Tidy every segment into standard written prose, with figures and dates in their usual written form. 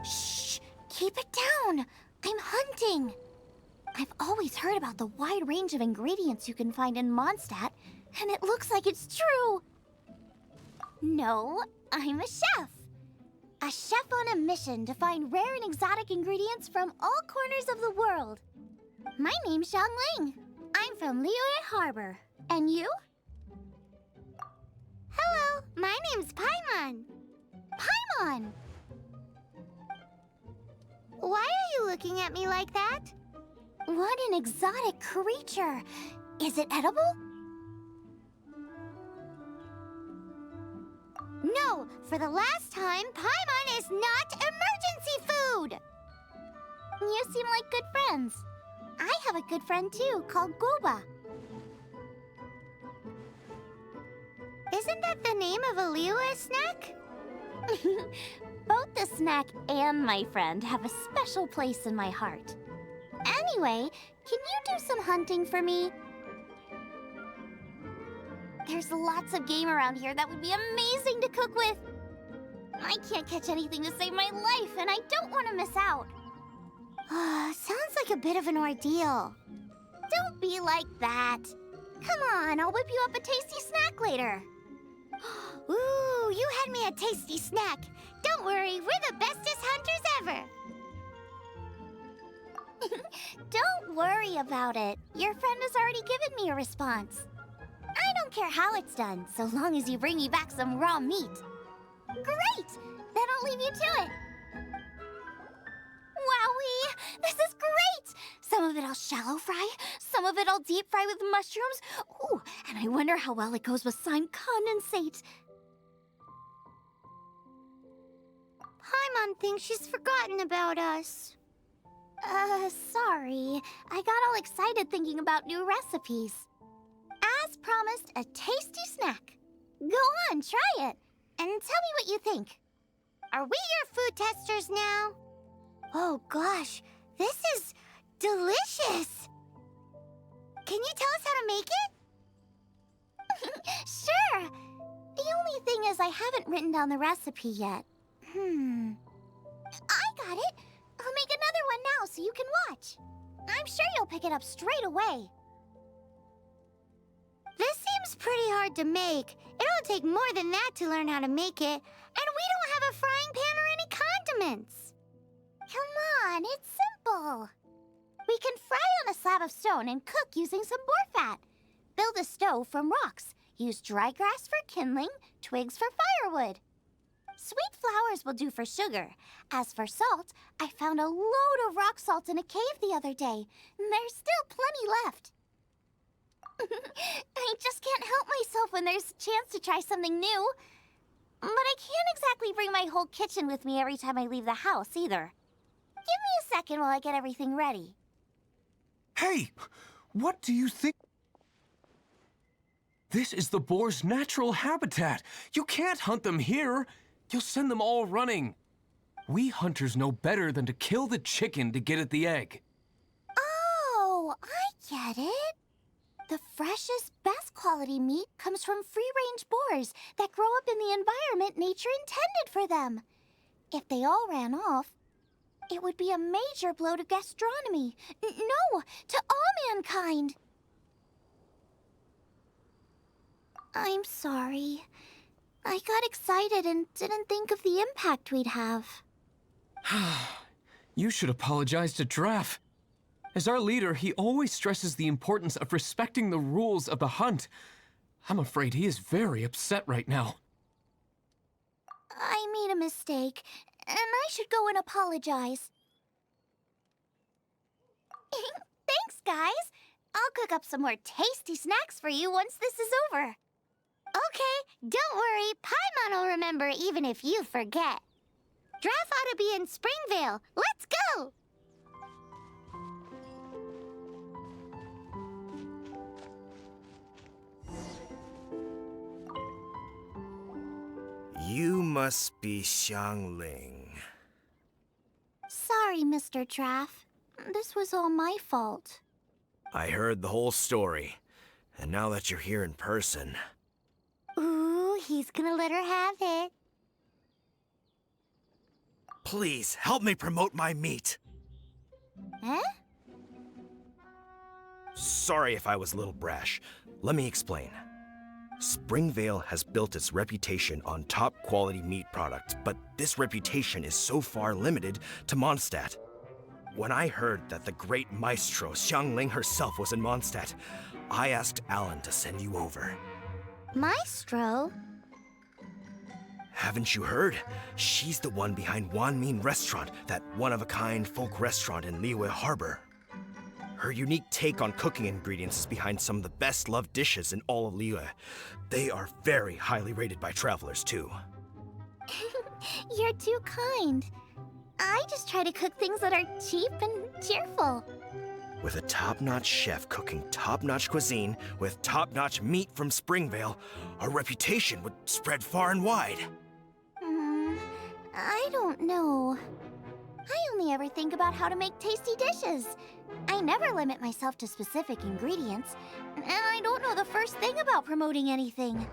Shh! Keep it down! I'm hunting! I've always heard about the wide range of ingredients you can find in Mondstadt, and it looks like it's true! No, I'm a chef! A chef on a mission to find rare and exotic ingredients from all corners of the world. My name's Xiangling. I'm from Liyue Harbor. And you? Hello, my name's Paimon. Paimon! Why are you looking at me like that? What an exotic creature! Is it edible? No, for the last time, Paimon is not emergency food! You seem like good friends. I have a good friend too, called Goba. Isn't that the name of a Liyue snack? Both the snack and my friend have a special place in my heart. Anyway, can you do some hunting for me? There's lots of game around here that would be amazing to cook with. I can't catch anything to save my life, and I don't want to miss out. Sounds like a bit of an ordeal. Don't be like that. Come on, I'll whip you up a tasty snack later. Ooh, you had me a tasty snack. Don't worry, we're the bestest hunters ever. Don't worry about it. Your friend has already given me a response. I don't care how it's done, so long as you bring me back some raw meat. Great! Then I'll leave you to it. Wowee! This is great! Some of it I'll shallow fry, some of it I'll deep fry with mushrooms. Ooh, and I wonder how well it goes with slime condensate. Paimon thinks she's forgotten about us. Sorry. I got all excited thinking about new recipes. As promised, a tasty snack. Go on, try it, and tell me what you think. Are we your food testers now? Oh gosh, this is delicious! Can you tell us how to make it? Sure! The only thing is I haven't written down the recipe yet. I got it! I'll make another one now so you can watch. I'm sure you'll pick it up straight away. This seems pretty hard to make. It'll take more than that to learn how to make it. And we don't have a frying pan or any condiments. Come on, it's simple. We can fry on a slab of stone and cook using some boar fat. Build a stove from rocks. Use dry grass for kindling, twigs for firewood. Sweet flowers will do for sugar. As for salt, I found a load of rock salt in a cave the other day. There's still plenty left. I just can't help myself when there's a chance to try something new. But I can't exactly bring my whole kitchen with me every time I leave the house, either. Give me a second while I get everything ready. Hey! What do you think? This is the boar's natural habitat. You can't hunt them here. You'll send them all running. We hunters know better than to kill the chicken to get at the egg. Oh, I get it. The freshest, best quality meat comes from free-range boars that grow up in the environment nature intended for them. If they all ran off, it would be a major blow to gastronomy. No, to all mankind. I'm sorry. I got excited and didn't think of the impact we'd have. You should apologize to Draff. As our leader, he always stresses the importance of respecting the rules of the hunt. I'm afraid he is very upset right now. I made a mistake, and I should go and apologize. Thanks, guys. I'll cook up some more tasty snacks for you once this is over. Okay, don't worry. Paimon will remember even if you forget. Draff ought to be in Springvale. Let's go! You must be Xiangling. Sorry, Mr. Traff. This was all my fault. I heard the whole story, and now that you're here in person... Ooh, he's gonna let her have it. Please, help me promote my meat. Huh? Sorry if I was a little brash. Let me explain. Springvale has built its reputation on top-quality meat products, but this reputation is so far limited to Mondstadt. When I heard that the great maestro Xiangling herself was in Mondstadt, I asked Alan to send you over. Maestro? Haven't you heard? She's the one behind Wanmin Restaurant, that one-of-a-kind folk restaurant in Liyue Harbor. Her unique take on cooking ingredients is behind some of the best-loved dishes in all of Liyue. They are very highly rated by travelers, too. You're too kind. I just try to cook things that are cheap and cheerful. With a top-notch chef cooking top-notch cuisine with top-notch meat from Springvale, our reputation would spread far and wide. I don't know. I only ever think about how to make tasty dishes. I never limit myself to specific ingredients, and I don't know the first thing about promoting anything.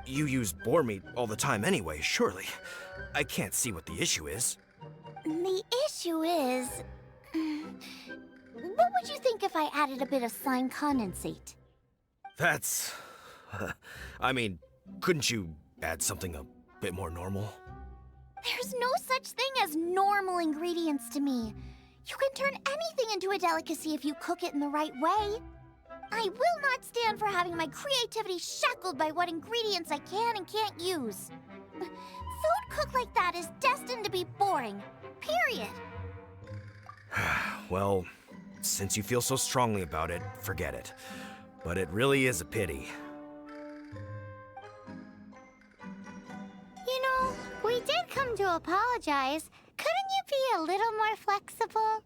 You use boar meat all the time anyway, surely. I can't see what the issue is. The issue is... What would you think if I added a bit of slime condensate? That's... I mean, couldn't you add something a bit more normal? There's no such thing as normal ingredients to me. You can turn anything into a delicacy if you cook it in the right way. I will not stand for having my creativity shackled by what ingredients I can and can't use. Food cooked like that is destined to be boring. Period. Well, since you feel so strongly about it, forget it. But it really is a pity. You know, we did come to apologize. Couldn't you be a little more flexible?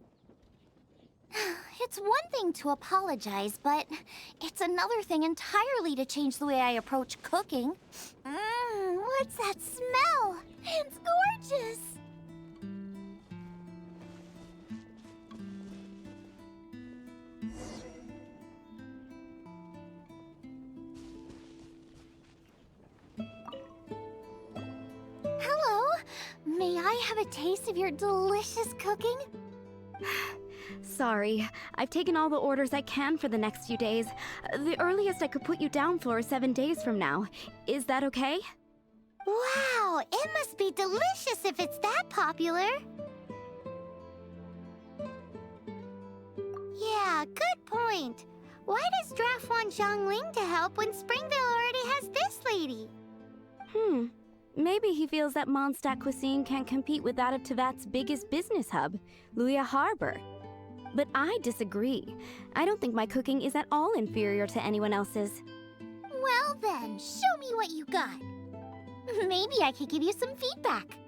It's one thing to apologize, but it's another thing entirely to change the way I approach cooking. What's that smell? It's gorgeous! Hello, may I have a taste of your delicious cooking? Sorry, I've taken all the orders I can for the next few days. The earliest I could put you down for is 7 days from now. Is that okay? Wow, it must be delicious if it's that popular. Yeah, good point. Why does Draft want Xiangling to help when Springvale already has this lady? Maybe he feels that Mondstadt cuisine can't compete with that of Tevat's biggest business hub, Liyue Harbor. But I disagree. I don't think my cooking is at all inferior to anyone else's. Well then, show me what you got. Maybe I could give you some feedback.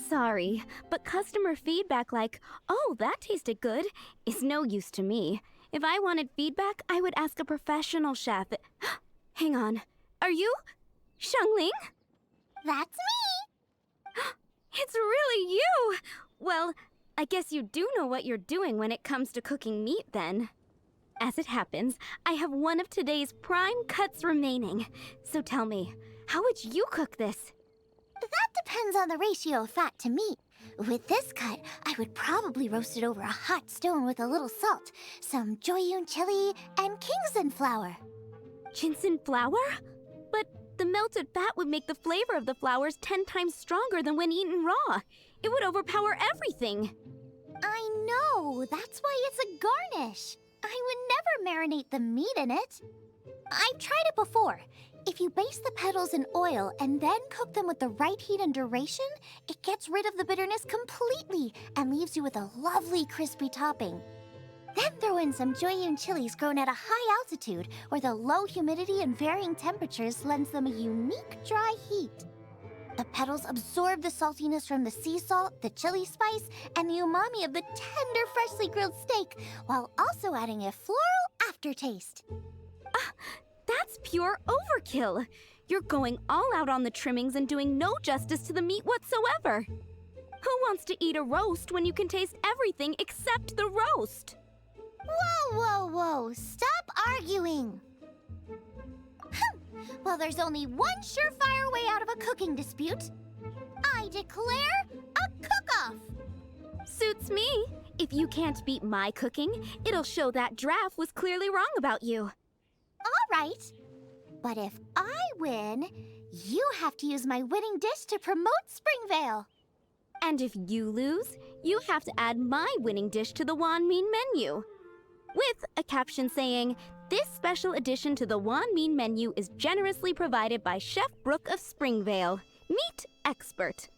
Sorry, but customer feedback like, "Oh, that tasted good," is no use to me. If I wanted feedback, I would ask a professional chef. Hang on. Are you Xiangling? That's me! It's really you! Well, I guess you do know what you're doing when it comes to cooking meat, then. As it happens, I have one of today's prime cuts remaining. So tell me, how would you cook this? That depends on the ratio of fat to meat. With this cut, I would probably roast it over a hot stone with a little salt, some Joyun chili, and Kingston flour. Ginseng flour? But the melted fat would make the flavor of the flowers 10 times stronger than when eaten raw. It would overpower everything. I know, that's why it's a garnish. I would never marinate the meat in it. I've tried it before. If you baste the petals in oil and then cook them with the right heat and duration, it gets rid of the bitterness completely and leaves you with a lovely crispy topping. Then throw in some Joyun chilies grown at a high altitude where the low humidity and varying temperatures lends them a unique dry heat. The petals absorb the saltiness from the sea salt, the chili spice, and the umami of the tender, freshly grilled steak, while also adding a floral aftertaste. That's pure overkill. You're going all out on the trimmings and doing no justice to the meat whatsoever. Who wants to eat a roast when you can taste everything except the roast? Whoa, whoa, whoa! Stop arguing! Well, there's only one surefire way out of a cooking dispute. I declare a cook-off! Suits me. If you can't beat my cooking, it'll show that Draft was clearly wrong about you. All right. But if I win, you have to use my winning dish to promote Springvale. And if you lose, you have to add my winning dish to the Wan Min menu. With a caption saying, "This special addition to the Wan Min menu is generously provided by Chef Brooke of Springvale, meat expert."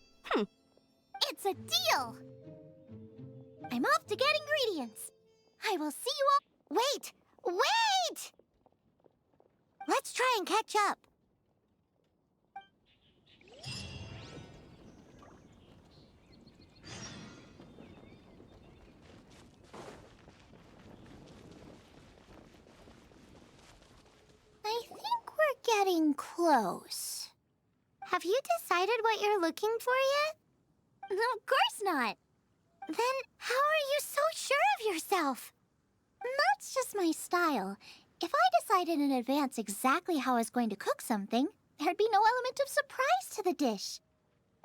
It's a deal! I'm off to get ingredients. I will see you all— Wait! Wait! Let's try and catch up. I think we're getting close. Have you decided what you're looking for yet? Of course not. Then how are you so sure of yourself? That's just my style. If I decided in advance exactly how I was going to cook something, there'd be no element of surprise to the dish.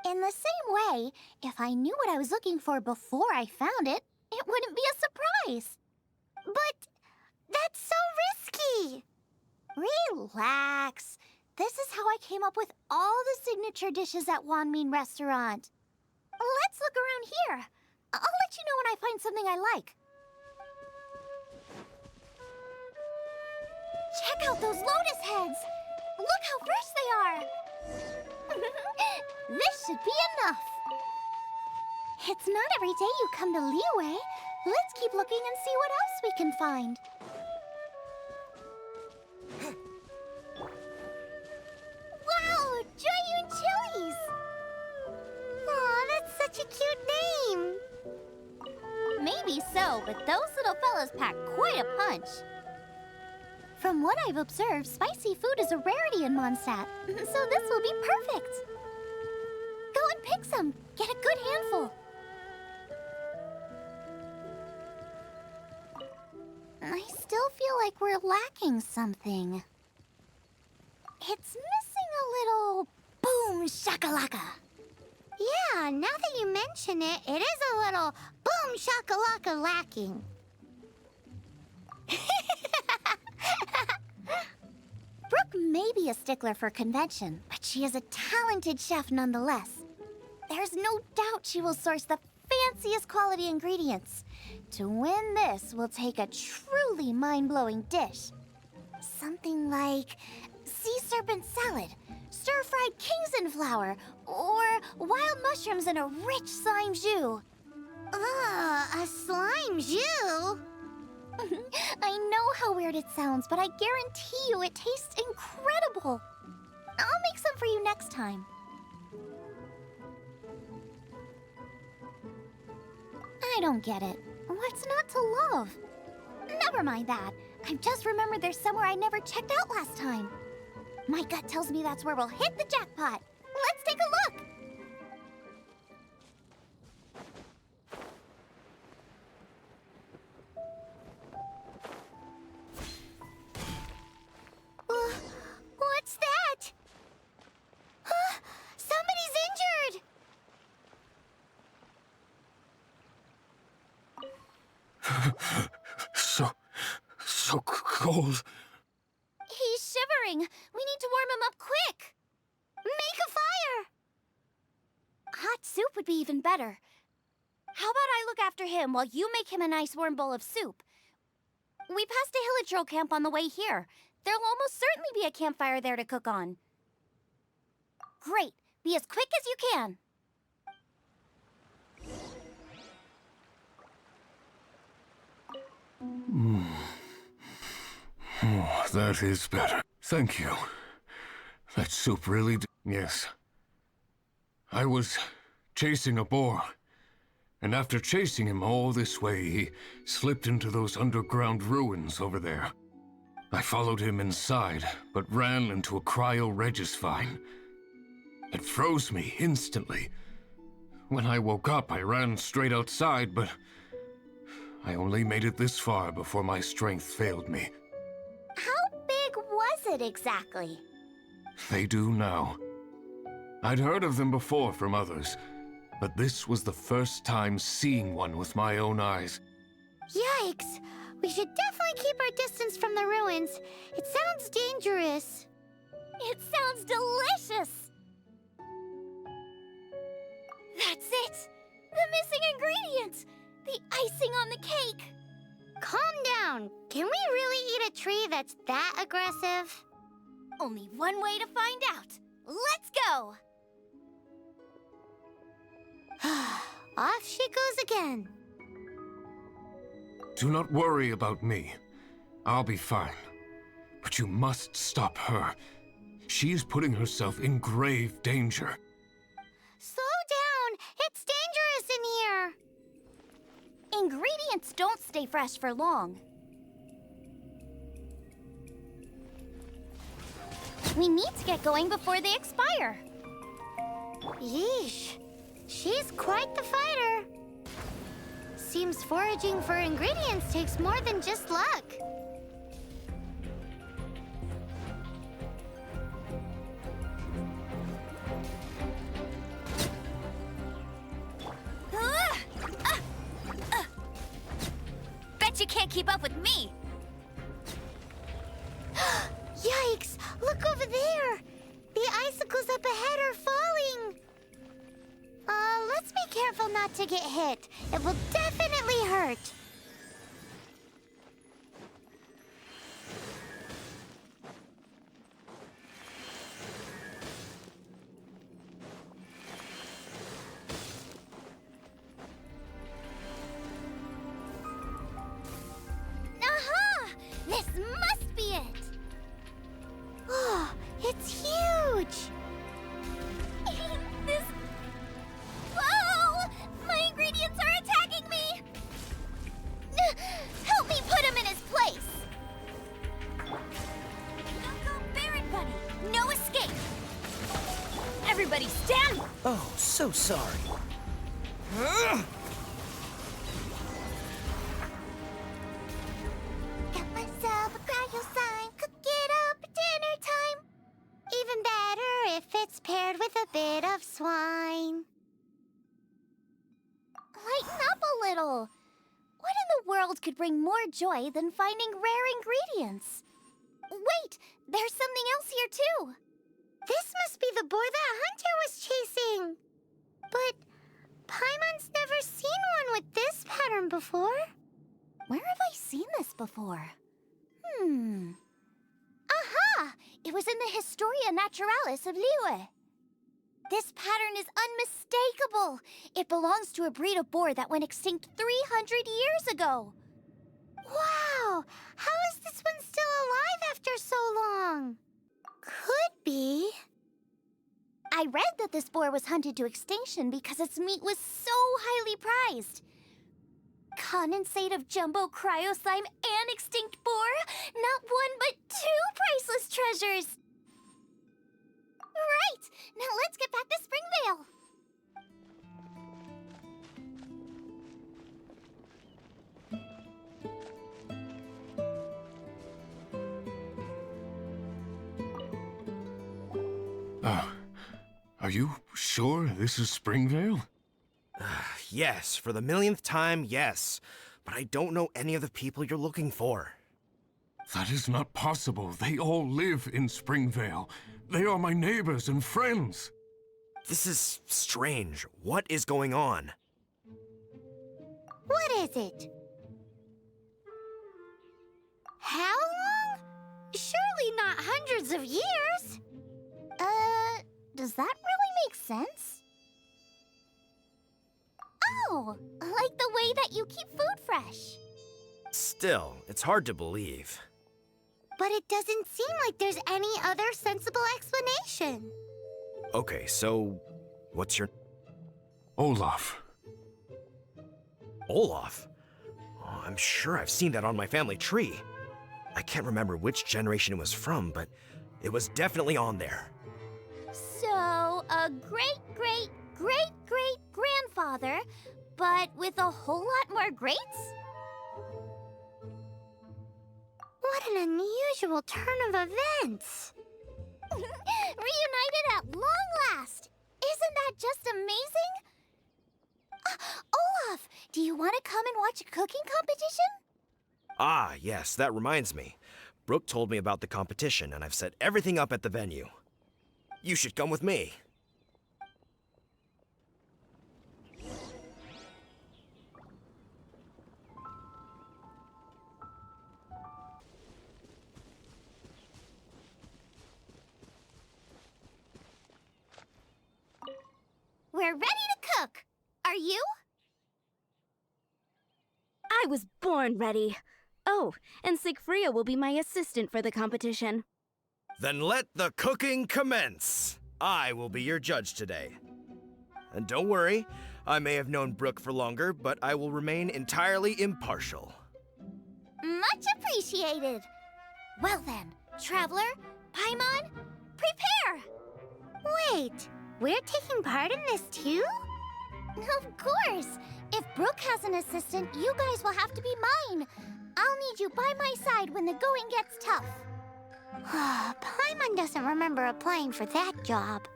In the same way, if I knew what I was looking for before I found it, it wouldn't be a surprise. But that's so risky. Relax. This is how I came up with all the signature dishes at Wan Min Restaurant. Let's look around here. I'll let you know when I find something I like. Check out those lotus heads! Look how fresh they are! This should be enough. It's not every day you come to Liyue. Let's keep looking and see what else we can find. Wow! Joyun Chilies! Aw, that's such a cute name! Maybe so, but those little fellas pack quite a punch. From what I've observed, spicy food is a rarity in Mondstadt, so this will be perfect. Go and pick some. Get a good handful. I still feel like we're lacking something. It's missing a little boom shakalaka. Yeah, now that you mention it, it is a little boom shakalaka lacking. Brooke may be a stickler for convention, but she is a talented chef nonetheless. There's no doubt she will source the fanciest quality ingredients. To win this, we'll take a truly mind-blowing dish. Something like sea serpent salad, stir-fried Kingston flour, or wild mushrooms in a rich slime jus. A slime jus? I know how weird it sounds, but I guarantee you it tastes incredible. I'll make some for you next time. I don't get it. What's not to love? Never mind that. I've just remembered there's somewhere I never checked out last time. My gut tells me that's where we'll hit the jackpot. Let's take a look. What's that? Somebody's injured! So cold. He's shivering. We need to warm him up quick. Make a fire! Hot soup would be even better. How about I look after him while you make him a nice warm bowl of soup? We passed a Hilichurl camp on the way here. There'll almost certainly be a campfire there to cook on. Great. Be as quick as you can. Oh, that is better. Thank you. That soup really Yes. I was chasing a boar. And after chasing him all this way, he slipped into those underground ruins over there. I followed him inside, but ran into a cryo-regis vine. It froze me instantly. When I woke up, I ran straight outside, but I only made it this far before my strength failed me. How big was it exactly? They do now. I'd heard of them before from others, but this was the first time seeing one with my own eyes. Yikes! We should definitely keep our distance from the ruins. It sounds dangerous. It sounds delicious! That's it! The missing ingredient! The icing on the cake! Calm down. Can we really eat a tree that's that aggressive? Only one way to find out. Let's go! Off she goes again. Do not worry about me. I'll be fine. But you must stop her. She is putting herself in grave danger. Slow down! It's dangerous in here! Ingredients don't stay fresh for long. We need to get going before they expire. Yeesh. She's quite the fighter. Seems foraging for ingredients takes more than just luck. Bet you can't keep up with me. Yikes! Look over there! The icicles up ahead are falling! Let's be careful not to get hit. It will definitely hurt. Aha! This must be it! Oh, it's huge! This... Whoa! My ingredients are attacking me! Help me put him in his place! Don't go Baron Bunny! No escape! Everybody stand! Oh, so sorry. Got myself a cryo sign, cook it up at dinner time. Even better if it's paired with a bit of swine. Lighten up a little. What in the world could bring more joy than finding rare ingredients? Wait, there's something else here too. This must be the boar that Hunter was chasing. But Paimon's never seen one with this pattern before. Where have I seen this before? Aha! It was in the Historia Naturalis of Liyue. This pattern is unmistakable. It belongs to a breed of boar that went extinct 300 years ago. Wow! How is this one still alive after so long? Could be. I read that this boar was hunted to extinction because its meat was so highly prized. Condensate of jumbo cryo slime and extinct boar? Not one, but two priceless treasures! Right! Now let's get back to Springvale! Are you sure this is Springvale? Yes, for the millionth time, yes. But I don't know any of the people you're looking for. That is not possible. They all live in Springvale. They are my neighbors and friends. This is strange. What is going on? What is it? How long? Surely not hundreds of years. Does that really make sense? Oh, like the way that you keep food fresh. Still, it's hard to believe. But it doesn't seem like there's any other sensible explanation. Okay, so what's your... Olaf. Olaf? Oh, I'm sure I've seen that on my family tree. I can't remember which generation it was from, but it was definitely on there. So, a great-great-great-great-grandfather, but with a whole lot more greats? What an unusual turn of events! Reunited at long last! Isn't that just amazing? Olaf, do you want to come and watch a cooking competition? Ah, yes, that reminds me. Brooke told me about the competition, and I've set everything up at the venue. You should come with me. We're ready to cook! Are you? I was born ready. Oh, and Sigfria will be my assistant for the competition. Then let the cooking commence. I will be your judge today. And don't worry, I may have known Brooke for longer, but I will remain entirely impartial. Much appreciated! Well then, Traveler, Paimon, prepare! Wait, we're taking part in this too? Of course! If Brooke has an assistant, you guys will have to be mine. I'll need you by my side when the going gets tough. Paimon doesn't remember applying for that job.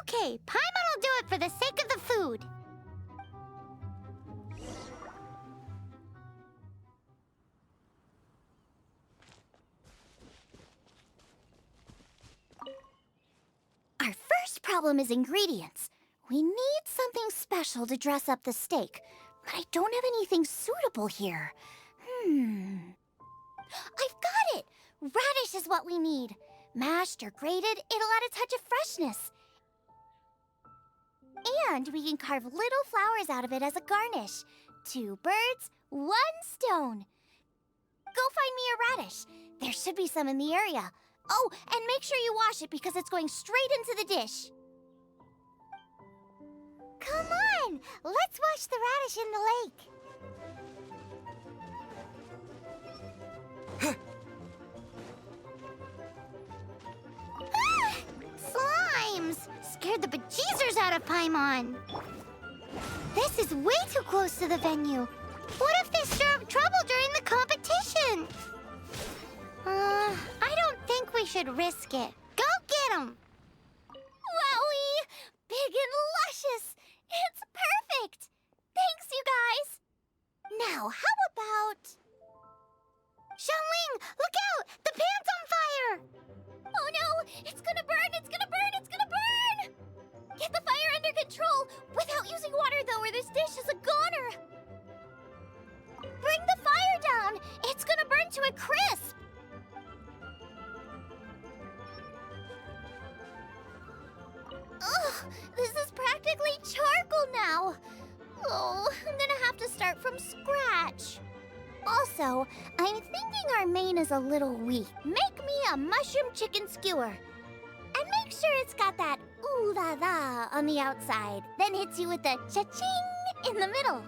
Okay, Paimon will do it for the sake of the food. Our first problem is ingredients. We need something special to dress up the steak, but I don't have anything suitable here. I've got it! Radish is what we need. Mashed or grated, it'll add a touch of freshness. And we can carve little flowers out of it as a garnish. 2 birds, 1 stone. Go find me a radish. There should be some in the area. Oh, and make sure you wash it because it's going straight into the dish. Come on! Let's wash the radish in the lake. Ah! Slimes! Scared the bejeezers out of Paimon. This is way too close to the venue. What if they stir up trouble during the competition? I don't think we should risk it. Go get 'em! Wowie! Big and luscious! It's perfect! Thanks, you guys! Now, how about... Xiangling, look out! The pan's on fire! Oh no! It's gonna burn! It's gonna burn! It's gonna burn! Get the fire under control! Without using water, though, or this dish is a goner! Bring the fire down! It's gonna burn to a crisp! Ugh, this is practically charcoal now. Oh, I'm gonna have to start from scratch. Also, I'm thinking our main is a little weak. Make me a mushroom chicken skewer. And make sure it's got that ooh la la on the outside. Then hits you with the cha-ching in the middle.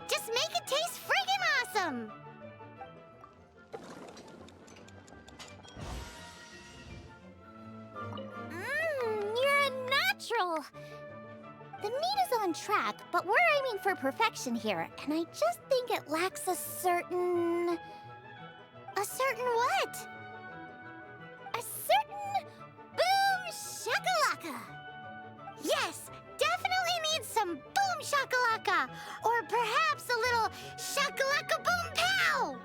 Just make it taste friggin' awesome! You're a natural! The meat is on track, but we're aiming for perfection here, and I just think it lacks a certain... A certain what? A certain boom shakalaka! Yes, definitely needs some boom shakalaka! Or perhaps a little shakalaka boom pow!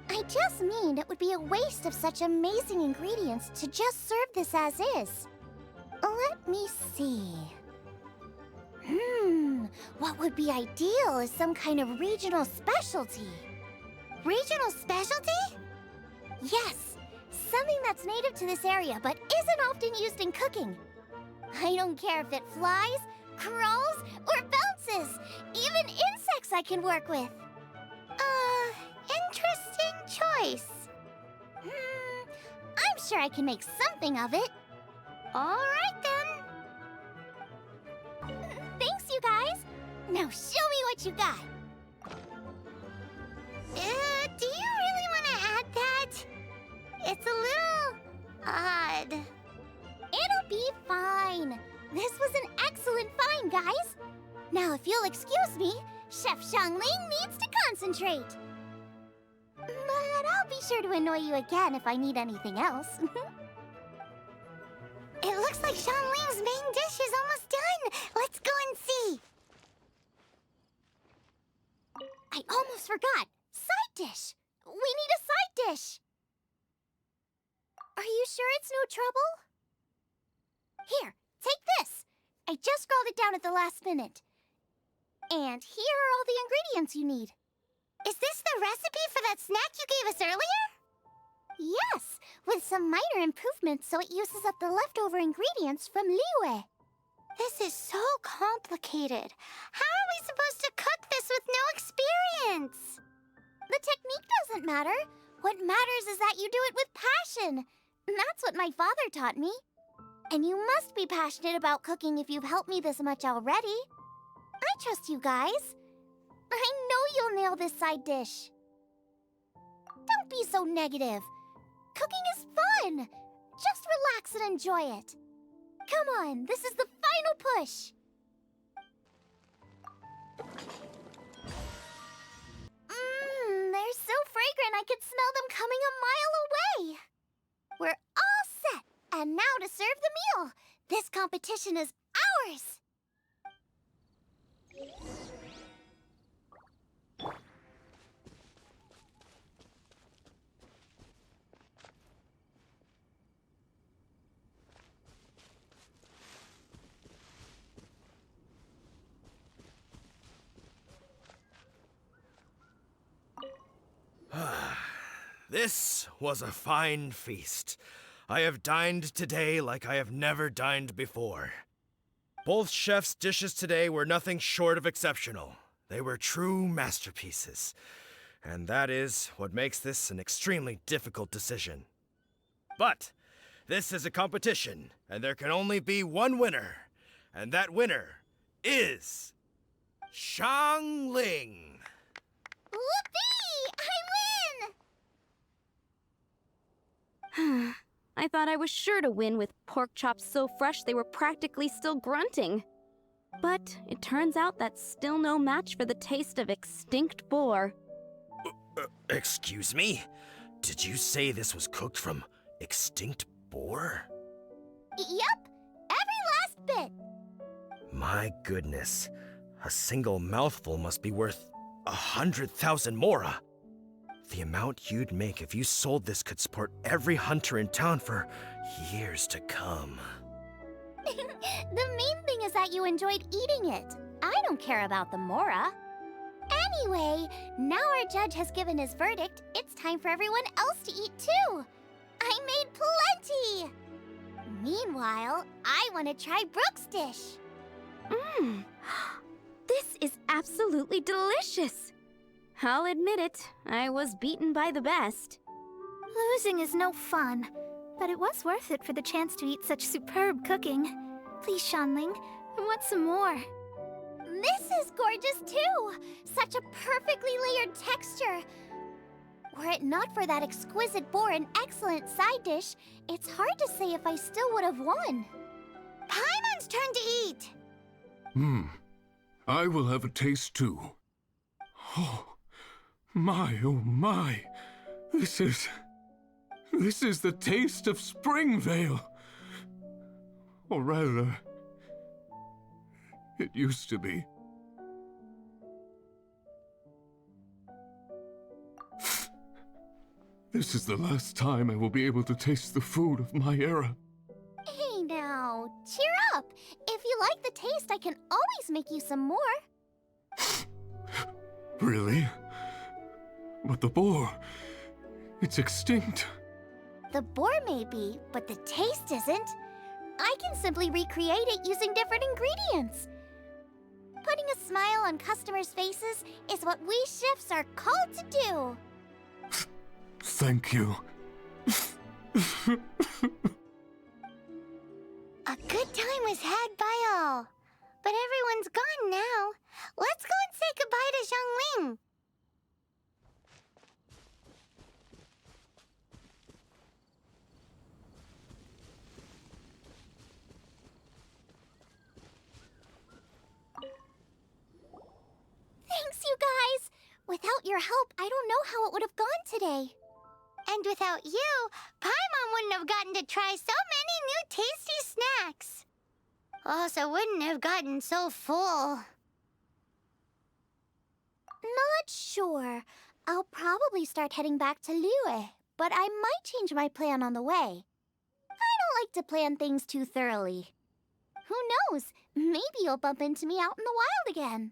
I just mean it would be a waste of such amazing ingredients to just serve this as is. Let me see. What would be ideal is some kind of regional specialty. Regional specialty? Yes, something that's native to this area but isn't often used in cooking. I don't care if it flies, crawls, or bounces. Even insects I can work with. Interesting choice. I'm sure I can make something of it. All right, then. Now show me what you got. Do you really want to add that? It's a little odd. It'll be fine. This was an excellent find, guys. Now, if you'll excuse me, Chef Xiangling needs to concentrate. But I'll be sure to annoy you again if I need anything else. It looks like Xiangling's main dish is almost done. Let's go and see. I almost forgot. Side dish. We need a side dish. Are you sure it's no trouble? Here, take this. I just scrolled it down at the last minute. And here are all the ingredients you need. Is this the recipe for that snack you gave us earlier? Yes, with some minor improvements so it uses up the leftover ingredients from Liyue. This is so complicated. How are we supposed to cook this with no experience? The technique doesn't matter. What matters is that you do it with passion. That's what my father taught me. And you must be passionate about cooking if you've helped me this much already. I trust you guys. I know you'll nail this side dish. Don't be so negative. Cooking is fun. Just relax and enjoy it. Come on, this is the final push. They're so fragrant I could smell them coming a mile away. We're all set. And now to serve the meal. This competition is ours. This was a fine feast. I have dined today like I have never dined before. Both chefs' dishes today were nothing short of exceptional. They were true masterpieces. And that is what makes this an extremely difficult decision. But this is a competition, and there can only be one winner. And that winner is Xiangling. Whoopee! I I thought I was sure to win with pork chops so fresh they were practically still grunting. But it turns out that's still no match for the taste of extinct boar. Excuse me? Did you say this was cooked from extinct boar? Yep, every last bit. My goodness. A single mouthful must be worth 100,000 mora. The amount you'd make if you sold this could support every hunter in town for years to come. The main thing is that you enjoyed eating it. I don't care about the mora. Anyway, now our judge has given his verdict. It's time for everyone else to eat too. I made plenty. Meanwhile, I want to try Brooke's dish. This is absolutely delicious. I'll admit it, I was beaten by the best. Losing is no fun, but it was worth it for the chance to eat such superb cooking. Please, Xiangling, I want some more. This is gorgeous too! Such a perfectly layered texture. Were it not for that exquisite boar and excellent side dish, it's hard to say if I still would have won. Paimon's turn to eat! I will have a taste too. Oh my. This is the taste of Springvale. Or rather, it used to be. This is the last time I will be able to taste the food of my era. Hey now, cheer up! If you like the taste, I can always make you some more. Really? But the boar, it's extinct. The boar may be, but the taste isn't. I can simply recreate it using different ingredients. Putting a smile on customers' faces is what we chefs are called to do. Thank you. A good time was had by all. But everyone's gone now. Let's go and say goodbye to Xiangling. Thanks, you guys! Without your help, I don't know how it would have gone today. And without you, Paimon wouldn't have gotten to try so many new tasty snacks. Also wouldn't have gotten so full. Not sure. I'll probably start heading back to Liyue, but I might change my plan on the way. I don't like to plan things too thoroughly. Who knows? Maybe you'll bump into me out in the wild again.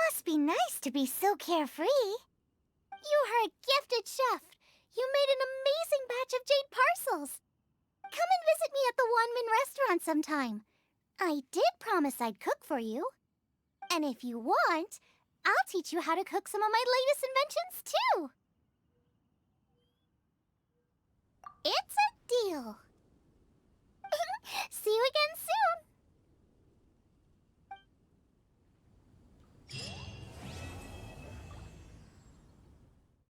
Must be nice to be so carefree. You are a gifted chef. You made an amazing batch of jade parcels. Come and visit me at the Wanmin restaurant sometime. I did promise I'd cook for you. And if you want, I'll teach you how to cook some of my latest inventions too. It's a deal. See you again soon.